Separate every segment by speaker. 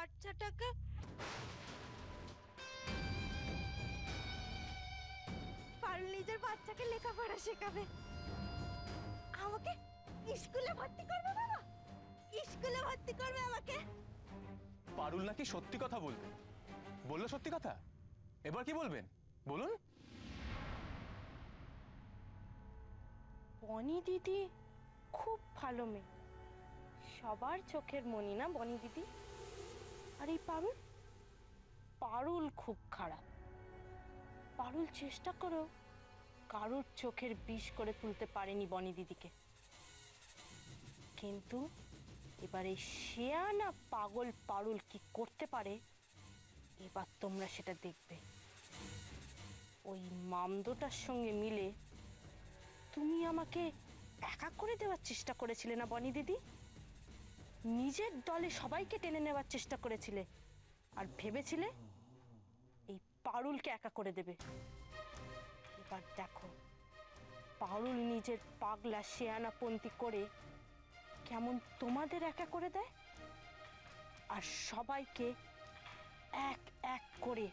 Speaker 1: বাচ্চাটাকে পারুল নিজের বাচ্চাকে লেখাপড়া শেখাবে, আমাকে স্কুলে ভর্তি করবে। বাবা স্কুলে ভর্তি করবে আমাকে।
Speaker 2: পারুল নাকি সত্যি কথা বলবে, বললো সত্যি কথা, এবার কি বলবেন বলুন।
Speaker 1: বনি দিদি খুব ভালো মেয়ে, সবার চোখের মনি না বনি দিদি? আর এই পারুল, পারুল খুব খারাপ। পারুল চেষ্টা করেও কারোর চোখের বিষ করে তুলতে পারেনি বনি দিদিকে। কিন্তু এবার এই শেয়ানা পাগল পারুল কি করতে পারে, এবার তোমরা সেটা দেখবে। ওই মামদোটার সঙ্গে মিলে তুমি আমাকে একা করে দেওয়ার চেষ্টা করেছিলে না বনি দিদি? নিজের দলে সবাইকে টেনে নেওয়ার চেষ্টা করেছিলে আর ভেবেছিলে এই পারুলকে একা করে দেবে। এবার দেখো পারুল নিজের পাগলা শেয়ানাপন্থী করে কেমন তোমাদের একা করে দেয় আর সবাইকে এক এক করে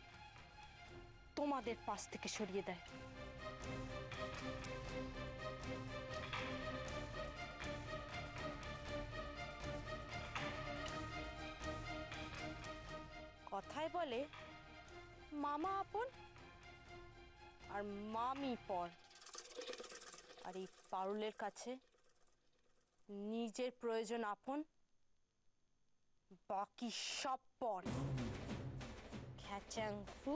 Speaker 1: তোমাদের পাশ থেকে সরিয়ে দেয়। কথায় বলে মামা আপন আর মামি পর, আর এই পারুলের কাছে নিজের প্রয়োজন আপন, বাকি সব পর। খ্যাচাং ফু,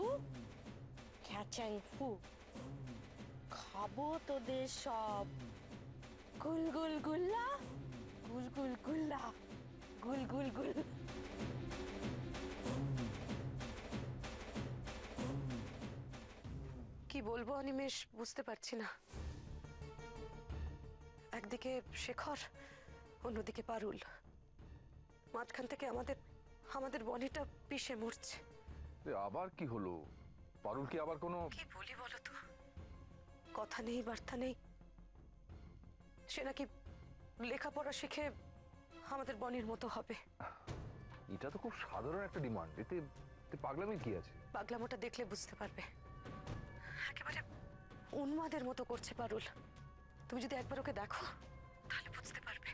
Speaker 1: খ্যাচাং ফু, খাবো তোদের সব। গুল গুল গুল্লা, গুল গুল গুল্লা, গুল গুল গুল।
Speaker 3: কি বলবো অনিমেষ, বুঝতে পারছি না। একদিকে শেখর, অন্যদিকে পারুল, মাঝখান থেকে আমাদের আমাদের বনিটা পিষে মরছে।
Speaker 4: আবার কি হলো? পারুল কি আবার কোনো?
Speaker 3: কি বলি বলো তো, কথা নেই বার্তা নেই। সে নাকি লেখাপড়া শিখে আমাদের বনির মতো হবে।
Speaker 4: এটা তো খুব সাধারণ একটা ডিমান্ড, এতে পাগলামি কি আছে?
Speaker 3: পাগলামোটা দেখলে বুঝতে পারবে। একেবারে উন্মাদের মতো করছে পারুল। তুমি যদি একবার ওকে দেখো তাহলে বুঝতে পারবে।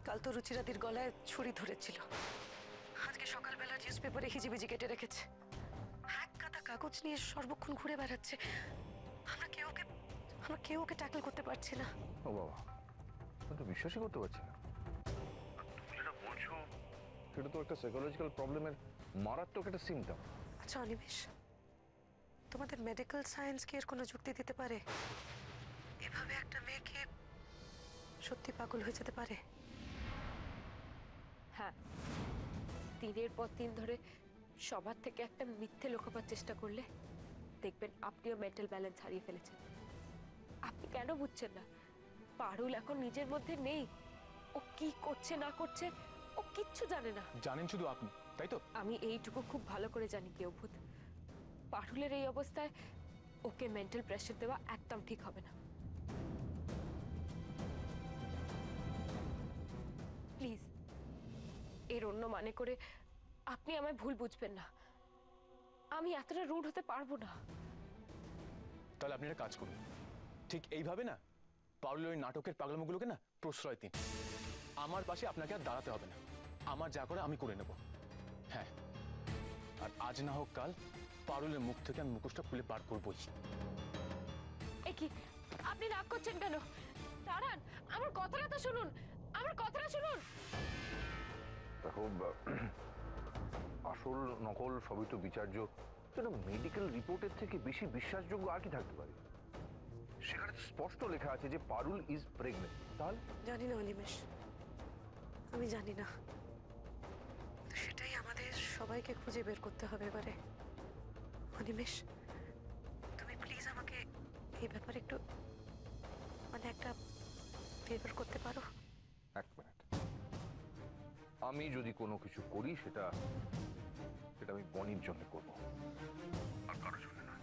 Speaker 3: কাল তো রুচিরাদির গলায় ছুরি ধরেছিল, আজকে সকালবেলা নিউজ পেপারে হিজিবিজি কেটে রেখেছে, এক গাদা কাগজ নিয়ে সর্বক্ষণ ঘুরে বেড়াচ্ছে। আমরা কেউ ওকে ট্যাকল করতে পারছি না।
Speaker 4: ও বাবা, আমি তো বিশ্বাসই করতে পারছি না। তুমি যেটা বলছো সেটা তো একটা সাইকোলজিক্যাল প্রবলেমের মারাত্মক একটা সিমটম।
Speaker 3: আচ্ছা অনিমেষ, তোমাদের মেডিকেল সায়েন্স কি এর কোনো যুক্তি দিতে পারে? এভাবে একটা মেয়েকে সত্যি পাগল হয়ে যেতে পারে?
Speaker 5: হ্যাঁ, দিনের পর দিন ধরে সবার থেকে একটা মিথ্যে লুকাবার চেষ্টা করলে দেখবেন আপনিও মেন্টাল ব্যালেন্স হারিয়ে ফেলেছেন। আপনি কেন বুঝছেন না? পারুল এখন নিজের মধ্যে নেই। ও কি করছে না করছে ও কিচ্ছু জানে না।
Speaker 2: জানেন শুধু আপনি, তাই তো?
Speaker 5: আমি এইটুকু খুব ভালো করে জানি কি অভূত, পারুলের এই অবস্থায় ওকে মেন্টাল প্রেশার দেওয়া একদম ঠিক হবে না। প্লিজ, এর অন্য মানে করে আপনি আমায় ভুল বুঝবেন না। আমি এতটা রুড হতে পারবো না।
Speaker 2: তাহলে আপনি একটা কাজ করুন, ঠিক এইভাবে না পারুলের ওই নাটকের পাগলামোগুলোকে না প্রশ্রয় দিন। আমার পাশে আপনাকে আর দাঁড়াতে হবে না, আমার যা করে আমি করে নেব। হ্যাঁ, আর আজ না হোক কাল পারুলের মুখ থেকে আমি মুখোশটা খুলে বার করবই।
Speaker 5: এ কি, আপনি রাগ করছেন কেন? দাঁড়ান, আমার কথাটা তো শুনুন, আমার কথাটা শুনুন।
Speaker 4: দেখো, আসল নকল সবই তো বিচার্য। মেডিকেল রিপোর্টের থেকে বেশি বিশ্বাসযোগ্য আর কি থাকতে পারে? সেখানে স্পষ্ট লেখা আছে যে পারুল ইজ প্রেগনেন্ট। তাহলে
Speaker 3: জানি না অনিমেষ, আমি জানি না। সেটাই আমাদের সবাইকে খুঁজে বের করতে হবে এবারে। অনিমেষ, তুমি প্লিজ আমাকে এই ব্যাপারে একটু একটা ফেভার করতে পারো?
Speaker 4: এক মিনিট, আমি যদি কোনো কিছু করি সেটা আমি বনির জন্য করবো, আর কারোর জন্য না।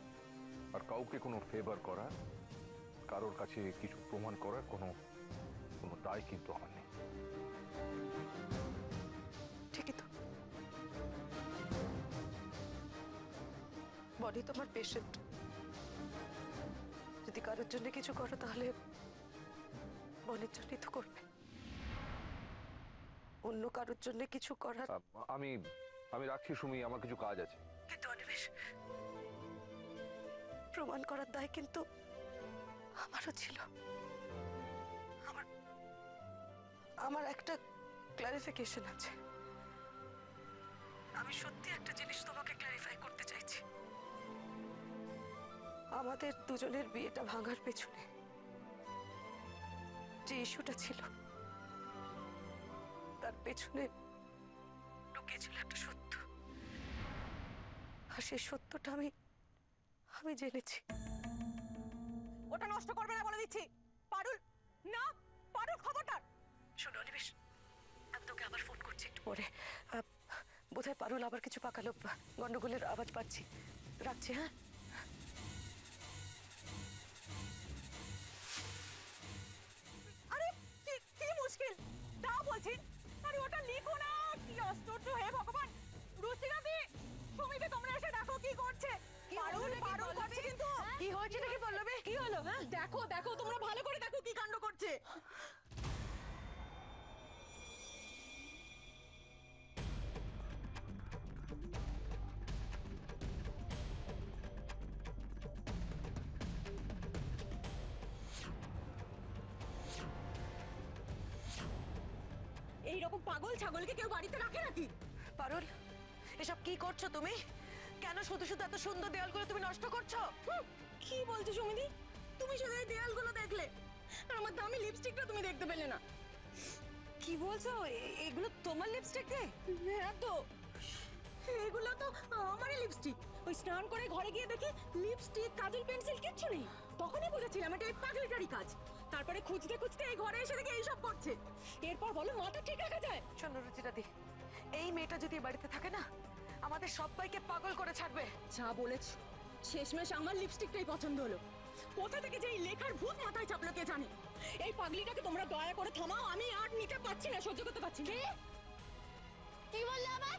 Speaker 4: আর কাউকে কোনো ফেভার করার, কারোর কাছে কিছু প্রমাণ করার কোনো দায় কিন্তু আমার নেই।
Speaker 3: ঠিকই তো, বনি তোমার পেশেন্ট। যদি কারোর জন্য কিছু করো তাহলে বনির জন্যই তো করবে। অন্য কারোর জন্য কিছু করার।
Speaker 4: আমি আমি রাখছি সুমি, আমার কিছু কাজ আছে।
Speaker 3: কিন্তু অনিমেষ, প্রমাণ করার দায় কিন্তু আমারও ছিল। আমার একটা ক্লারিফিকেশন আছে। আমি সত্যি একটা জিনিস তোমাকে ক্লারিফাই করতে চাইছি। আমাদের দুজনের বিয়েটা ভাঙার পেছনে যে ইস্যুটা ছিল, তার পেছনে লুকিয়েছিল একটা সত্য। আর সেই সত্যটা আমি জেনেছি।
Speaker 6: ওটা নষ্ট করবে না বলে দিচ্ছি। পারুল, না, পারুল খবরদার।
Speaker 3: শোনো অনিমেষ, আমি তোকে আবার ফোন করছি একটু পরে। বোধহয় পারুল আবার কিছু পাকালো, গন্ডগোলের আওয়াজ পাচ্ছি। রাখছি, হ্যাঁ।
Speaker 6: আরে কি কি মুশকিল, দাও বলছি। আরে ওটা লিখো না। কি আশ্চর্য, হে ভগবান। রুচিরাদি, সুমিকে তোমরা এসে দেখো কি করছে। পারুল পারুল করছে কিন্তু।
Speaker 3: কি হয়েছে নাকি পল্লবী?
Speaker 6: কি হলো? দেখো দেখো, তোমরা ভালো করে দেখো কি কাণ্ড করছে। এইরকম পাগল ছাগলকে কেউ বাড়িতে রাখে নাকি?
Speaker 3: পারুল, এসব কি করছো তুমি? কেন শুধু শুধু এত সুন্দর দেয়ালগুলো তুমি নষ্ট করছো?
Speaker 6: কি বলছো সুমিদি? তুমি শুধু এই দেয়ালগুলো দেখলে, আর আমার দামি লিপস্টিকটা তুমি দেখতে পেলে না। কি বলছো? এগুলো তোমার লিপস্টিক? হ্যাঁ তো, এগুলো তো আমারই লিপস্টিক। ওই স্নান করে ঘরে গিয়ে দেখি লিপস্টিক, কাজল, পেন্সিল কিচ্ছু নেই। তখনই বুঝেছিলাম এটা এই পাগলিটারই কাজ। তারপরে খুঁজতে খুঁজতে এই ঘরে এসে দেখি এইসব করছে। এরপর বলো মাথা ঠিক রাখা যায়?
Speaker 3: শোনো রুচিরাদি, এই মেয়েটা যদি বাড়িতে থাকে না, আমাদের সবাইকে পাগল করে ছাড়বে।
Speaker 6: যা বলেছ, শেষমেশ আমার লিপস্টিকটাই পছন্দ হলো। কোথা থেকে যে এই লেখার ভূত মাথায় চাপলো কে জানে। এই পাগলিটাকে তোমরা দয়া করে থামাও, আমি আর নিতে পারছি না, সহ্য করতে পারছি না। কি বললে আমার?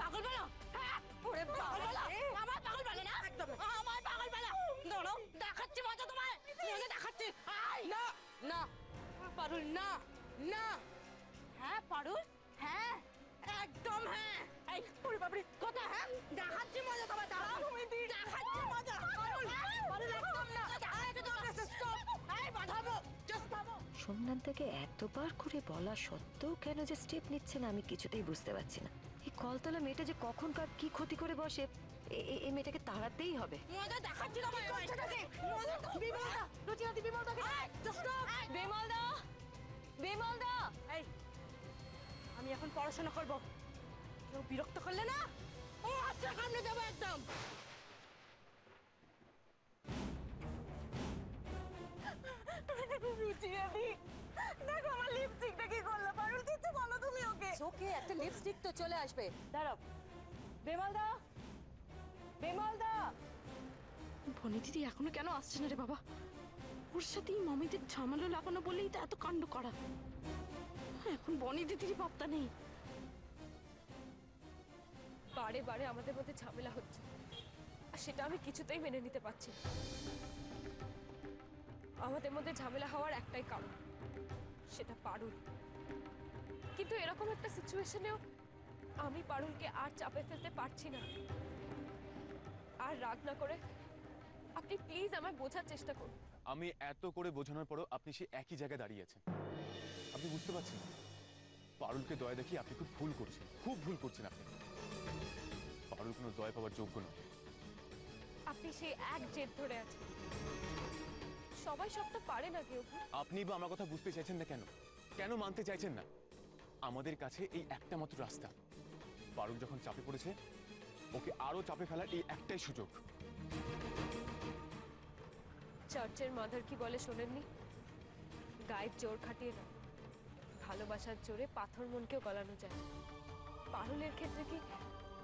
Speaker 6: পাগল বলো? হ্যাঁ, ওরে পাগল বলো? আমার পাগল বলে না? একদম আমার পাগল বলো। দাঁড়াও, দেখাচ্ছি মজা তোমায়। মজা দেখাচ্ছি।
Speaker 1: না না পারুল, না না। হ্যাঁ পারুল, হ্যাঁ,
Speaker 6: একদম হ্যাঁ। এই ওরে বাবারে, কথা হ্যাঁ, দেখাচ্ছি মজা তোমায়। দাঁড়াও তুমি, দেখাচ্ছি মজা। পারুল, পারুল একদম না। একদম স্টপ। এই বাঁধাবো, জাস্ট থামো।
Speaker 7: সোমনাথ থেকে এতবার করে বলা সত্ত্বেও কেন যে স্টেপ নিচ্ছে না আমি কিছুতেই বুঝতে পারছি না। এই কলতলা মেয়েটা যে কখন কার কি ক্ষতি করে বসে, এই মেয়েটাকে তাড়াতেই হবে।
Speaker 6: মজা দেখাচ্ছি তোমায়। মজা বিমলদা, রুচিরাদি বিমলদাকে জাস্ট স্টপ।
Speaker 1: বিমলদা, বিমলদা। এই, আমি এখন পড়াশোনা করব, কেউ বিরক্ত করলে না
Speaker 6: ও আচ্ছা সামনে যাবো একদম। রুচিরাদি, দেখো আমার লিপস্টিকটা কি করলো। পারুল কিছু বলো তুমি ওকে।
Speaker 7: ওকে, একটা লিপস্টিক তো চলে আসবে।
Speaker 1: দাঁড়াও। বিমলদা, বিমলদা। বনি দিদি এখনো কেন আসছে না রে বাবা? ওর সাথে মামিদের ঝামেলা লাগানো বলেই তো এত কাণ্ড করা। এখন বনি দিদির পাত্তা নেই।
Speaker 5: বারে বারে আমাদের মধ্যে ঝামেলা হচ্ছে, আর সেটা আমি কিছুতেই মেনে নিতে পারছি না। আমাদের মধ্যে ঝামেলা হওয়ার একটাই কারণ, সেটা পারুল। কিন্তু এরকম একটা সিচুয়েশনেও আমি পারুলকে আর চাপে ফেলতে পারছি না। আর রাগ না করে আপনি প্লিজ আমায় বোঝার চেষ্টা করুন।
Speaker 2: আমি এত করে বোঝানোর পরও আপনি সে একই জায়গায় দাঁড়িয়ে আছেন। আপনি বুঝতে পারছেন পারুলকে দয়া দেখি আপনি খুব ভুল করছেন, খুব ভুল করছেন আপনি। পারুল কোনো দয়া পাওয়ার যোগ্য নয়।
Speaker 5: আপনি সেই এক জেদ ধরে আছেন। সবাই সবটা পারে না কেউ।
Speaker 2: আপনি বা আমার কথা বুঝতে চাইছেন না কেন? কেন মানতে চাইছেন না? আমাদের কাছে এই একটা মাত্র রাস্তা। পারুল যখন চাপে পড়েছে, ওকে আরো চাপে ফেলার এই একটাই সুযোগ।
Speaker 5: চার্চের মাদার কি বলে শোনেননি? গায়ের জোর খাটিয়ে না, ভালোবাসার জোরে পাথর মনকেও গলানো যায়। পারুলের ক্ষেত্রে কি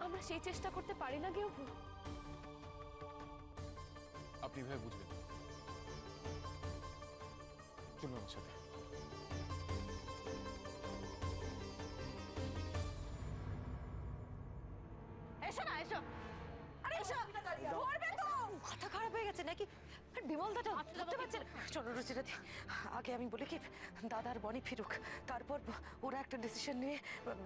Speaker 5: আমরা সেই চেষ্টা করতে পারি না কেউ?
Speaker 2: আপনি ভাবে বুঝবেন। চলুন আমার সাথে।
Speaker 6: এসো না, এসো। আরে এসো, ধরবে
Speaker 3: মাথা খারাপ হয়ে গেছে নাকি? আর বিমল দাটা ধরতে পারছে না। শোনো রুচিরাদি, আগে আমি বলি কি, দাদা আর বনি ফিরুক, তারপর ওরা একটা ডিসিশন নিয়ে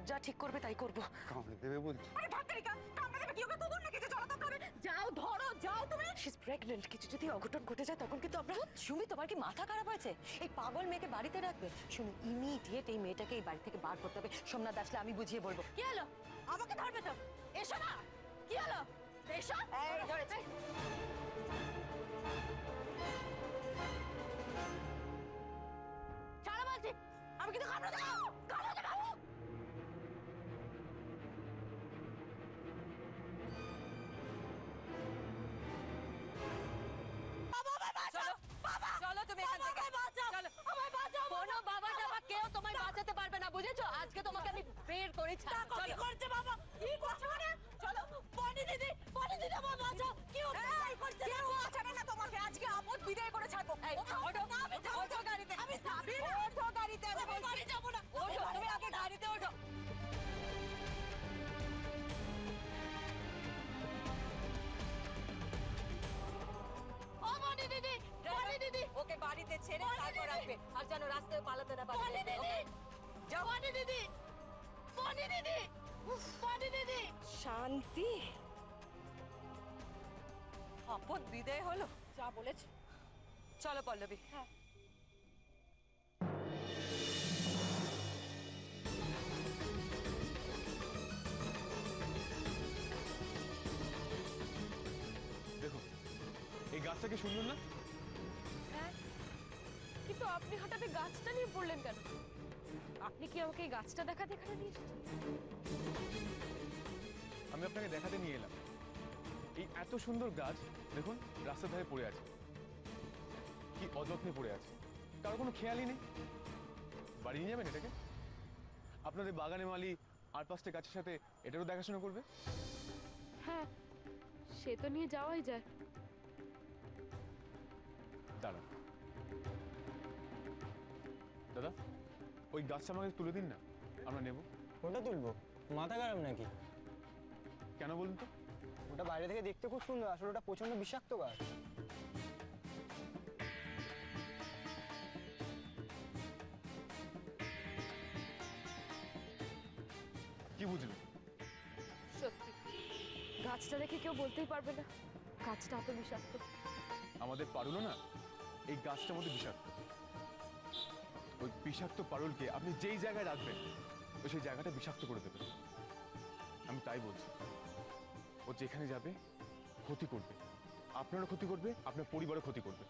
Speaker 3: যা ঠিক করবে তাই করবো।
Speaker 8: কামড়ে দেবে বলছি।
Speaker 6: আরে ভাত্তারিকা কামড়ে দেবে কি? ওকে কুকুর নাকি যে জড়াতে হবে? যাও ধরো, যাও তুমি।
Speaker 3: শি ইজ প্রেগন্যান্ট, কিছু যদি অঘটন ঘটে যায় তখন কিন্তু আমরা। সুমি, তোমার কি মাথা খারাপ হয়েছে? এই পাগল মেয়েকে বাড়িতে রাখবে? সুমি, ইমিডিয়েট এই মেয়েটাকে এই বাড়ি থেকে বার করতে হবে। সোমনাথ আসলে আমি বুঝিয়ে বলবো।
Speaker 6: কি হলো? আমাকে ধরবে তো? এসো না। কি হলো? এসো।
Speaker 3: এই ধরেছি।
Speaker 6: ছাড়ো বলছি। আমি কিন্তু কামড়ে দেবো, কামড়ে দেবো।
Speaker 3: চলো তুমি এখান থেকে, চলো। কোনো বাবা টাবা কেউ তোমায় বাঁচাতে পারবে না, বুঝেছো? আজকে তোমাকে আমি বের করে ছাড়বো।
Speaker 6: কি করছে বাবা? কি করছে মানে? চলো বনি দিদি আমার বাঁচাও। কি করছে? কেউ বাঁচাবে না তোমাকে। আজকে আপদ বিদায় করে ছাড়বো।
Speaker 3: ওঠো,
Speaker 6: না, আমি যাবো
Speaker 3: ওঠো গাড়িতে।
Speaker 6: আমি যাবি না।
Speaker 3: ওঠো গাড়িতে, আমি
Speaker 6: আমি
Speaker 3: বলছি।
Speaker 6: বাড়ি যাবো না।
Speaker 3: ওঠো, তুমি আগে গাড়িতে ওঠো।
Speaker 6: ও বনি দিদি
Speaker 3: ওকে বাড়িতে ছেড়ে তারপর আসবে, আর যেন রাস্তায় পালাতে না পারে।
Speaker 6: বনি দিদি
Speaker 3: যাও।
Speaker 6: বনি দিদি বনি দিদি।
Speaker 3: শান্তি, আপদ বিদায় হলো।
Speaker 6: যা বলেছ।
Speaker 3: চলো পল্লবী।
Speaker 2: দেখো, এই গাছটা কি সুন্দর না?
Speaker 5: হ্যাঁ, কিন্তু আপনি হঠাৎ এই গাছটা নিয়ে পড়লেন কেন? আপনি কি আমাকে এই গাছটা দেখাতে এখানে নিয়ে এসেছেন?
Speaker 2: আমি আপনাকে দেখাতে নিয়ে এলাম এই এত সুন্দর গাছ। দেখুন, রাস্তার ধারে পড়ে আছে, কি অযত্নে পড়ে আছে, কারো কোনো খেয়ালই নেই। বাড়ি নিয়ে যাবেন এটাকে? আপনাদের বাগানে মালি আর 5টা গাছের সাথে এটারও দেখাশোনা করবে।
Speaker 5: হ্যাঁ, সে তো নিয়ে যাওয়াই যায়।
Speaker 2: দাঁড়ান দাদা, ওই গাছটা আমাকে তুলে দিন না, আমরা নেব।
Speaker 9: ওটা তুলবো? মাথা খারাপ নাকি?
Speaker 2: কেন বলুন তো?
Speaker 9: ওটা বাইরে থেকে দেখতে খুব সুন্দর, আসলে ওটা প্রচন্ড বিষাক্ত গাছ।
Speaker 2: কি বুঝলেন?
Speaker 5: সত্যি, গাছটা দেখে কেউ বলতেই পারবে না গাছটা এত বিষাক্ত।
Speaker 2: আমাদের পারুলও না এই গাছটার মধ্যে বিষাক্ত। ওই বিষাক্ত পারুলকে আপনি যেই জায়গায় রাখবেন ও সেই জায়গাটা বিষাক্ত করে দেবেন। আমি তাই বলছি, ও যেখানে যাবে ক্ষতি করবে, আপনারও ক্ষতি করবে, আপনার পরিবারও ক্ষতি করবে।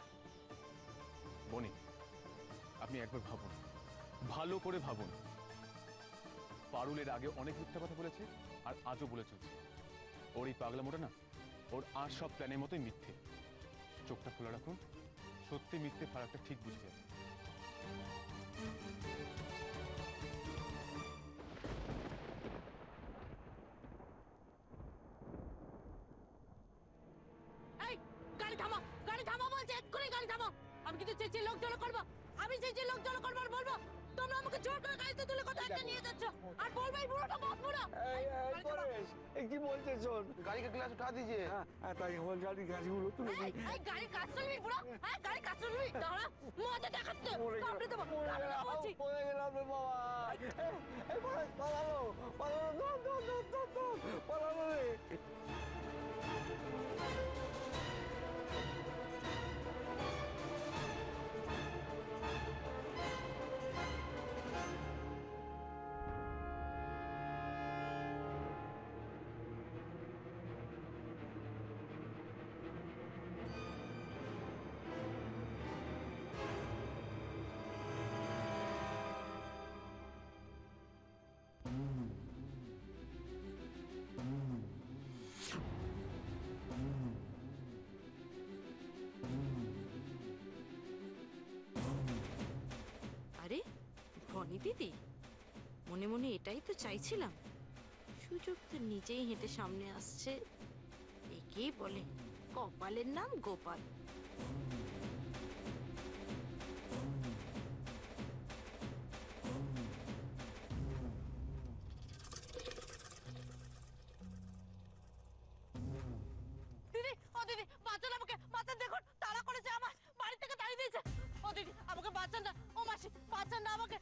Speaker 2: বনি, আপনি একবার ভাবুন, ভালো করে ভাবুন। পারুলের আগে অনেক মিথ্যা কথা বলেছে আর আজও বলে চলছে। ওর এই পাগলামোটা না, ওর আর সব প্ল্যানের মতোই মিথ্যে। চোখটা খোলা রাখুন, সত্যি মিথ্যে ফারাকটা ঠিক বুঝে যাবে।
Speaker 6: এই গাড়ি থামো বলছে, এক্ষুনি গাড়ি থামো। আমি কিন্তু চেঁচিয়ে লোক জড়ো করবো। আমি চেঁচিয়ে লোক জড়ো করবো আর বলবো তোমরা আমাকে জোর করে গাড়িতে তুলে কোথায় একটা নিয়ে যাচ্ছ। আর বলবো এই বুড়োটা মত বুড়ো।
Speaker 9: কি বলছে শোন?
Speaker 8: गाड़ी का गिलास उठा दीजिए।
Speaker 9: হ্যাঁ, তাই আমার গাড়িগুলো তুলে দিই।
Speaker 6: এই গাড়ি কাজ চলবি বুড়ো? হ্যাঁ গাড়ি কাজ চলবি? দাঁড়া, মজা দেখাচ্ছে। কামড়ে দেবো বলছি।
Speaker 9: পড়ে গেলাম রে বাবা। এই পালালো, পালালো রে।
Speaker 1: আরে বনি দিদি, মনে মনে এটাই তো চাইছিলাম। সুযোগ তো নিজেই হেঁটে সামনে আসছে। একেই বলে কপালের নাম গোপাল।
Speaker 6: দিদি, ও দিদি, বাঁচান আমাকে।
Speaker 1: বাঁচান না, ও মাসি বাঁচান না আমাকে।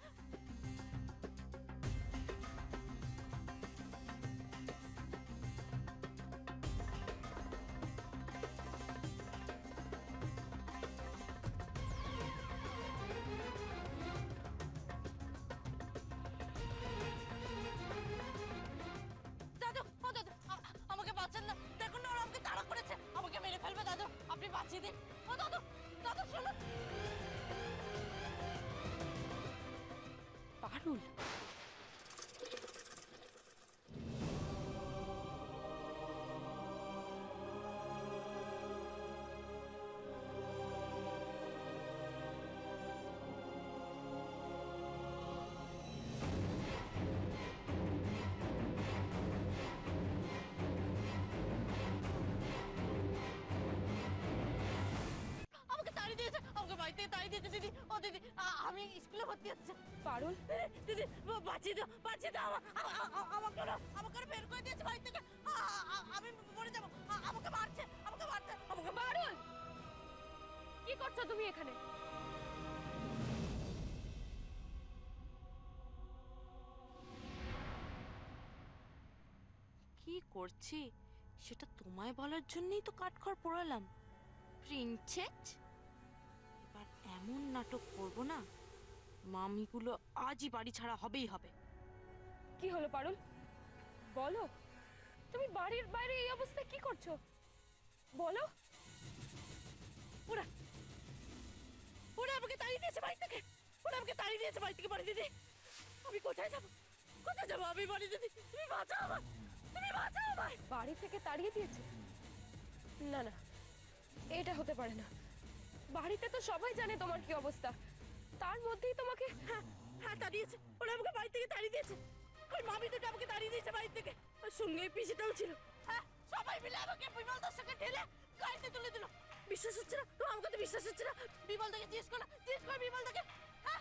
Speaker 1: দাদু, ও দাদু, আমাকে বাঁচান না, দেখুন না ওরা আমাকে তাড়া করেছে, আমাকে মেরে ফেলবে দাদু, আপনি বাঁচিয়ে দিন। ও দাদু, দাদু শুনুন।
Speaker 5: পারুল,
Speaker 1: আমাকে তাড়িয়ে দিয়েছে, আমাকে বাড়িতে তাড়িয়ে দিয়েছে দিদি। ও দিদি, আমি স্কুলে ভর্তি হচ্ছে।
Speaker 5: পারুল,
Speaker 1: দিদি বাঁচিয়ে দাও, বাঁচিয়ে দাও, আমাকে বের করে দিয়েছে বাড়ি থেকে। আমি মরে যাবো, আমাকে মারছে, আমাকে মারছে, আমাকে
Speaker 5: পারুল, কি করছো তুমি এখানে?
Speaker 1: কি করছি সেটা তোমায় বলার জন্যই তো কাঠখড় পোড়ালাম। প্রিন্সেস, এবার এমন নাটক করব না, মামিগুলো আজই বাড়ি ছাড়া হবেই হবে।
Speaker 5: কি হলো পারুল, বলো। তুমি বাড়ির বাইরে এই অবস্থায় কি করছো বলো।
Speaker 1: ওরা ওরা আমাকে তাড়িয়ে দিয়েছে বাড়ি থেকে, ওরা আমাকে তাড়িয়ে দিয়েছে বাড়ি থেকে। বাড়ি দিদি, আমি কোথায় যাবো, কোথায় যাবো আমি? বাড়ি দিদি, তুমি বাঁচাও আমায়, তুমি বাঁচাও আমায়।
Speaker 5: বাড়ি থেকে তাড়িয়ে দিয়েছে? না না, এটা হতে পারে না। বাড়িতে তো সবাই জানে তোমার কি অবস্থা, তার মধ্যেই তোমাকে।
Speaker 1: হ্যাঁ তাড়িয়েছে, ওরা আমাকে বাড়ি থেকে তাড়িয়ে দিয়েছে। ওই মামি দুটো আমাকে তাড়িয়ে দিয়েছে বাড়ি থেকে, আর সঙ্গে পিসিটাও ছিল। হ্যাঁ, সবাই মিলে আমাকে বিমলদার সঙ্গে ঢেলে গাড়িতে তুলে দিল। বিশ্বাস হচ্ছে না তো, আমাকে তো বিশ্বাস হচ্ছে না। বিমলদাকে জিজ্ঞেস করো, জিজ্ঞেস করো বিমলদাকে। হ্যাঁ,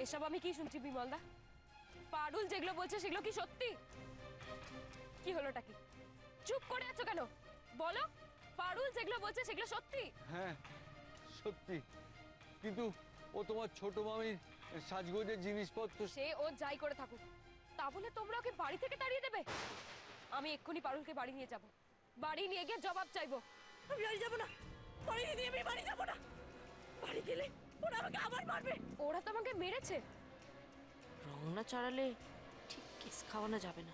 Speaker 5: এসব আমি কি শুনছি বিমলদা? পারুল যেগুলো বলছে সেগুলো কি সত্যি? কি হলোটা কি? চুপ করে আছো কেন? বলো, পারুল যেগুলো বলছে সেগুলো সত্যি?
Speaker 9: হ্যাঁ সত্যি, কিন্তু ও তোমার ছোট মামির সাজগোজের জিনিসপত্র।
Speaker 5: সে ও যাই করে থাকুক, তা বলে তোমরা ওকে বাড়ি থেকে তাড়িয়ে দেবে? আমি এক্ষুনি পারুলকে বাড়ি নিয়ে যাব, বাড়ি নিয়ে গিয়ে জবাব চাইবো।
Speaker 1: আমি বাড়ি যাবো না, বাড়ি দিয়ে আমি বাড়ি যাবো না। বাড়ি গেলে ওরা আমাকে আবার মারবে।
Speaker 5: ওরা তো আমাকে মেরেছে।
Speaker 1: রং না চড়ালে ঠিক কেস খাওয়ানো যাবে না।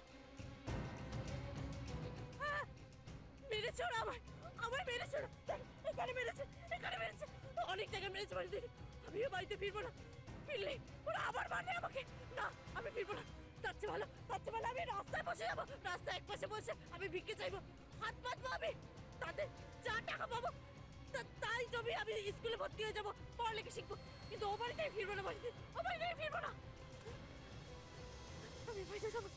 Speaker 1: মেরেছে ওরা আমায়, আমায় মেরেছে ওরা। এখানে মেরেছে, এখানে মেরেছে, অনেক জায়গায় মেরেছে বাড়িতে। আমিও বাড়িতে ফিরবো না, ফিরলে ওরা আবার মারবে আমাকে। না, আমি ফিরবো না। তার চেয়ে ভালো, তার চেয়ে ভালো আমি রাস্তায় বসে যাবো। রাস্তায় এক পাশে বসে আমি ভিক্ষে চাইবো, হাত পাতবো আমি। তাতে যা টাকা পাবো তাই জমি আমি স্কুলে ভর্তি হয়ে যাবো, পড়ালেখা শিখবো। কিন্তু ও বাড়িতে ফিরবো না, বাড়িতে ও বাড়িতে ফিরবো না। আমি বাড়িতে যাবো।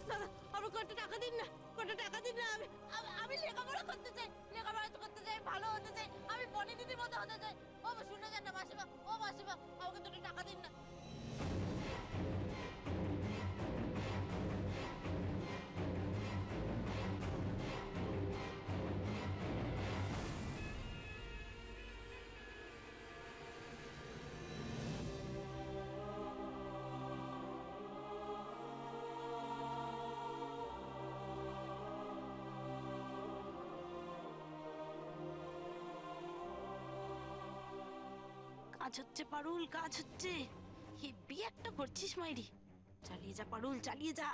Speaker 1: দাদা, আমার কত টাকা দিন না, কত টাকা দিন না। আমি লেখাপড়া করতে চাই, লেখাপড়া করতে চাই, ভালো হতে চাই, আমি বনি দিদির মতো হতে চাই। ও শুনে যান না মাসিমা, ও মাসিমা, আমাকে দুটো টাকা দিন না। কাজ হচ্ছে পারুল, কাজ হচ্ছে। হেব্বি একটা করছিস মাইরি, চালিয়ে যা পারুল, চালিয়ে যা।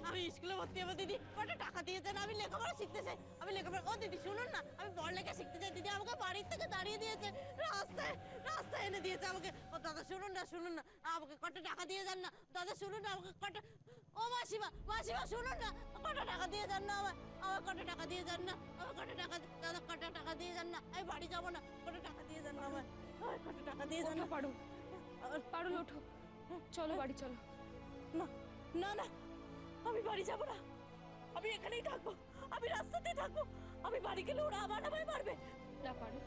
Speaker 1: আমি স্কুলে ভর্তি হবো দিদি, কত টাকা দিয়েছেন। আমি লেখাপড়া শিখতে চাই, আমি লেখাপড়া। ও দিদি শুনুন না, আমি পড়ালেখা শিখতে চাই। দিদি আমাকে বাড়ির থেকে দাঁড়িয়ে দিয়েছে, রাস্তায় রাস্তায় এনে দিয়েছে আমাকে। ও দাদা শুনুন না, শুনুন না, আমাকে কত টাকা দিয়ে যান না। দাদা শুনুন না, আমাকে কত। ও মাসিমা, মাসিমা শুনুন না, কত টাকা দিয়ে যান না আমায়, আমার কত টাকা দিয়ে যান না, আমার কত টাকা। দাদা কত টাকা দিয়ে যান না, আমি বাড়ি যাবো না। কত টাকা দিয়ে যান না আমায়, আমার কত টাকা দিয়ে যান না।
Speaker 5: পারুল, পারুল ওঠো, চলো বাড়ি চলো।
Speaker 1: না না না, আমি বাড়ি যাবো না, আমি এখানেই থাকবো, আমি রাস্তাতেই থাকবো। আমি বাড়ি গেলে ওরা আবার আমায় মারবে।
Speaker 5: না পারুল,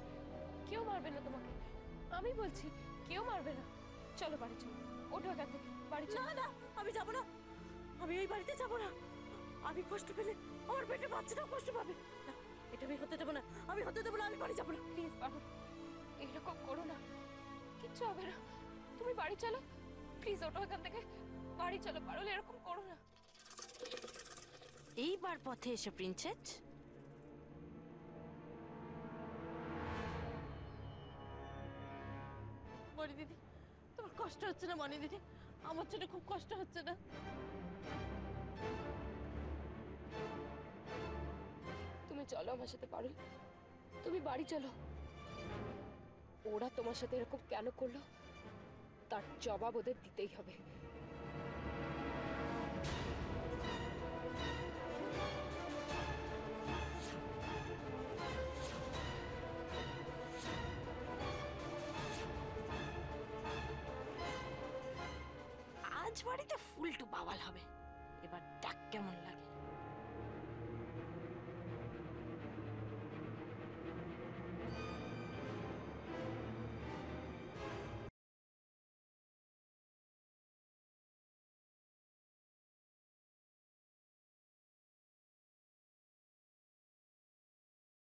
Speaker 5: কেউ মারবে না তোমাকে, আমি বলছি কেউ মারবে না। চলো বাড়ি চলো, ওঠো এখান থেকে, বাড়ি চলো।
Speaker 1: না না, আমি যাবো না, আমি এই বাড়িতে যাবো না। আমি কষ্ট পেলে আমার পেটে বাচ্চাটাও কষ্ট পাবে না, এটা আমি হতে দেবো না, আমি
Speaker 6: হতে দেবো না, আমি বাড়ি যাবো না।
Speaker 5: প্লিজ পারুল, এরকম করো না, কিচ্ছু হবে না। তুমি বাড়ি চলো, প্লিজ ওঠো এখান থেকে, বাড়ি চলো পারুল, এরকম করো না।
Speaker 1: এইবার পথে এসো প্রিন্সেস।
Speaker 6: মনি দিদি, তোমার কষ্ট হচ্ছে না? মনি দিদি, আমার জন্য খুব কষ্ট হচ্ছে না?
Speaker 5: তুমি চলো আমার সাথে পারুল, তুমি বাড়ি চলো। ওরা তোমার সাথে এরকম কেন করলো তার জবাব ওদের দিতেই হবে।
Speaker 1: আজ বাড়িতে ফুলটু বাওয়াল হবে, এবার ডাক কেমন লাগে।